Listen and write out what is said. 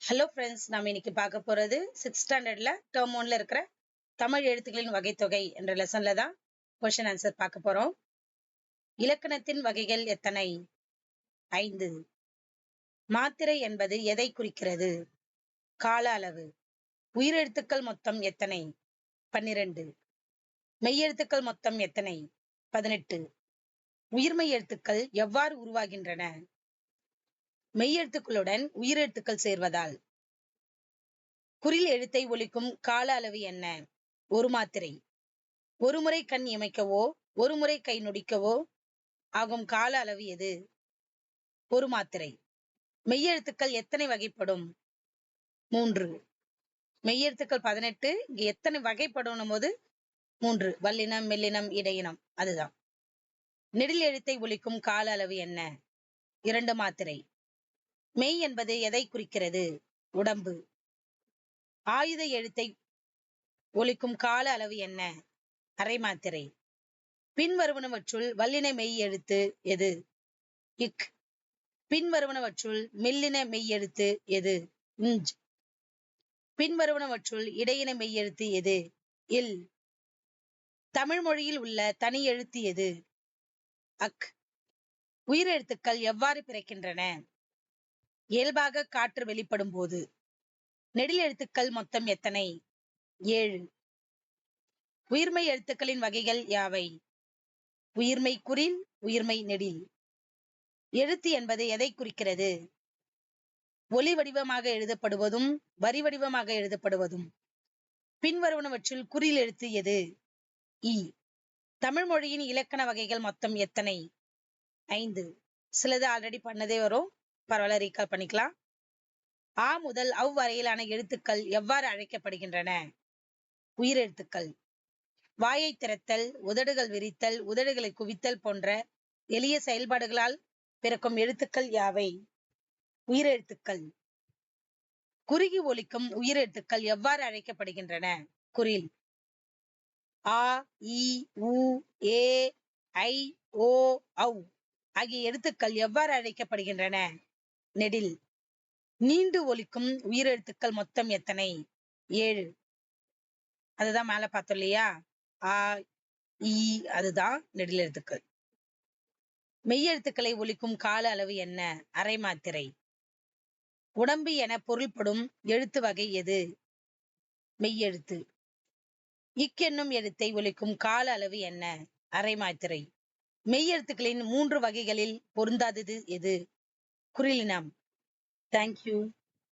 Hello friends, நம்ம இன்னைக்கு பார்க்க போறது 6th ஸ்டாண்டர்ட்ல டேர்ம் 1ல இருக்கிற தமிழ் எழுத்துக்களின் வகைத்தொகை என்ற லெசன்ல தான் கொஸ்டின் ஆன்சர் பார்க்க போறோம். இலக்கணத்தின் வகைகள் எத்தனை? 5. மாத்திரை என்பது எதை குறிக்கிறது? கால அளவு. உயிரெழுத்துக்கள் மொத்தம் எத்தனை? 12. மெய்யெழுத்துக்கள் மொத்தம் எத்தனை? 18. உயிர்மெய் எழுத்துக்கள் எவ்வாறு உருவாகின்றன? மெய்யெழுத்துக்களுடன் உயிரெழுத்துக்கள் சேர்வதால். குறில் எழுத்தை ஒலிக்கும் கால அளவு என்ன? ஒரு மாத்திரை. ஒரு முறை கண் இமைக்கவோ ஒரு முறை கை நொடிக்கவோ ஆகும் கால அளவு எது? ஒரு மாத்திரை. மெய்யெழுத்துக்கள் எத்தனை வகைப்படும்? 3. மெய்யெழுத்துக்கள் 18. இங்க எத்தனை வகைப்படும் போது 3. வல்லினம், மெல்லினம், இடையினம். அதுதான். நெடில் எழுத்தை ஒலிக்கும் கால அளவு என்ன? 2 மாத்திரை. மெய் என்பது எதை குறிக்கிறது? உடம்பு. ஆயுத எழுத்தை ஒலிக்கும் கால அளவு என்ன? அரை மாத்திரை. பின்வருவனவற்றுள் வல்லின மெய் எழுத்து எது? இக். பின்வருவனவற்றுள் மெல்லின மெய் எழுத்து எது? இஞ்ச். பின்வருவனவற்றுள் இடையின மெய் எழுத்து எது? இல். தமிழ் மொழியில் உள்ள தனி எழுத்து எது? அக். உயிரெழுத்துக்கள் எவ்வாறு பிறக்கின்றன? இயல்பாக காற்று வெளிப்படும் போது. நெடில் எழுத்துக்கள் மொத்தம் எத்தனை? 7. உயிர்மெய் எழுத்துக்களின் வகைகள் யாவை? உயிர்மெய் குறில், உயிர்மெய் நெடில். எழுத்து என்பது எதை குறிக்கிறது? ஒலி வடிவமாக எழுதப்படுவதும் வரி வடிவமாக எழுதப்படுவதும். பின்வருவனவற்றில் குறில் எழுத்து எது? இ. தமிழ் மொழியின் இலக்கண வகைகள் மொத்தம் எத்தனை? 5. சிலது ஆல்ரெடி பண்ணதே வரும், பரவாயில்ல, ரீகால் பண்ணிக்கலாம். ஆ முதல் அவ் வரையிலான எழுத்துக்கள் எவ்வாறு அழைக்கப்படுகின்றன? உயிரெழுத்துக்கள். வாயை திறத்தல், உதடுகள் விரித்தல், உதடுகளை குவித்தல் போன்ற எளிய செயல்பாடுகளால் பிறக்கும் எழுத்துக்கள் யாவை? உயிரெழுத்துக்கள். குறுகி ஒலிக்கும் உயிரெழுத்துக்கள் எவ்வாறு அழைக்கப்படுகின்றன? குறில். ஆ, இ, உ, ஏ, ஐ, ஓ, ஔ ஆகிய எழுத்துக்கள் எவ்வாறு அழைக்கப்படுகின்றன? நெடில். நீண்டு ஒலிக்கும் உயிரெழுத்துக்கள் மொத்தம் எத்தனை? 7. அதுதான் மேல பார்த்தோம் இல்லையா? ஆ, இ, அதுதான் நெடில் எழுத்துக்கள். மெய்யெழுத்துக்களை ஒலிக்கும் கால அளவு என்ன? அரை மாத்திரை. உடம்பு என பொருள்படும் எழுத்து வகை எது? மெய்யெழுத்து. இக் என்னும் எழுத்தை ஒலிக்கும் கால அளவு என்ன? அரை மாத்திரை. மெய்யெழுத்துக்களின் 3 வகைகளில் பொருந்தாதது எது? குறிலினம். தேங்க்யூ.